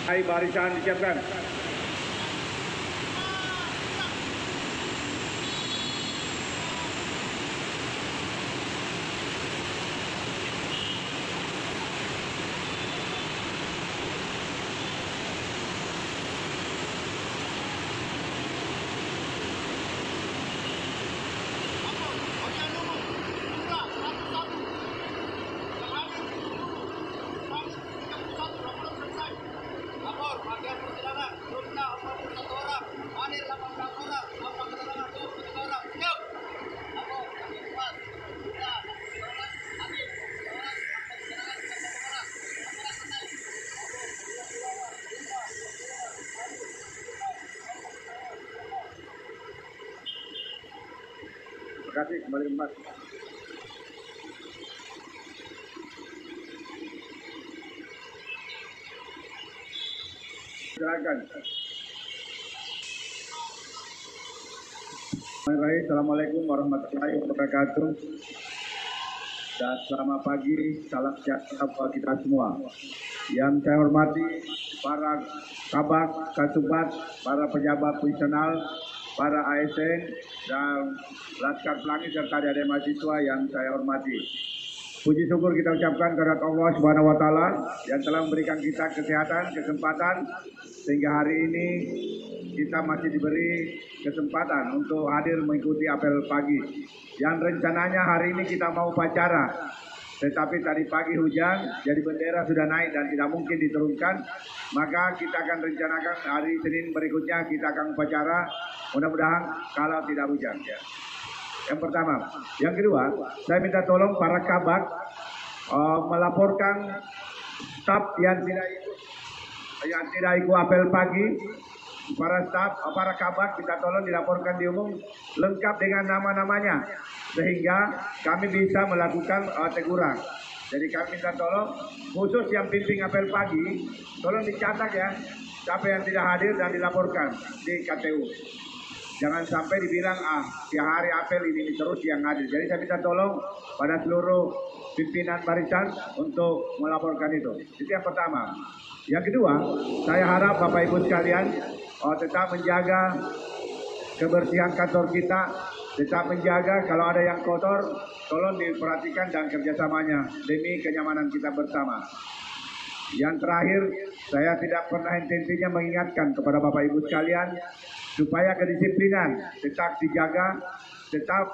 Hai, barisan disiapkan. Terima kasih, kembali ke tempat. Silakan. Assalamualaikum warahmatullahi wabarakatuh. Dan selamat pagi, salam sejahtera buat kita semua. Yang saya hormati para kabak, kasubat, para pejabat fungsional, para ASN, dan Laskar Pelangi serta adik-adik mahasiswa yang saya hormati. Puji syukur kita ucapkan kepada Allah Subhanahu wa Ta'ala yang telah memberikan kita kesehatan, kesempatan sehingga hari ini kita masih diberi kesempatan untuk hadir mengikuti apel pagi. Yang rencananya hari ini kita mau upacara, tetapi tadi pagi hujan, jadi bendera sudah naik dan tidak mungkin diturunkan. Maka kita akan rencanakan hari Senin berikutnya kita akan upacara, mudah-mudahan kalau tidak hujan ya. Yang pertama. Yang kedua, saya minta tolong para kabak melaporkan staf yang tidak ikut apel pagi. Para staf, para kabak kita tolong dilaporkan di umum lengkap dengan nama-namanya sehingga kami bisa melakukan teguran. Jadi kami minta tolong khusus yang pimpin apel pagi tolong dicatat ya siapa yang tidak hadir dan dilaporkan di KTU. Jangan sampai dibilang tiap hari apel ini terus yang hadir. Jadi saya minta tolong pada seluruh pimpinan barisan untuk melaporkan itu. Itu yang pertama. Yang kedua, saya harap Bapak Ibu sekalian tetap menjaga kebersihan kantor kita, tetap menjaga kalau ada yang kotor, tolong diperhatikan dan kerjasamanya demi kenyamanan kita bersama. Yang terakhir, saya tidak pernah henti-hentinya mengingatkan kepada Bapak Ibu sekalian supaya kedisiplinan tetap dijaga, tetap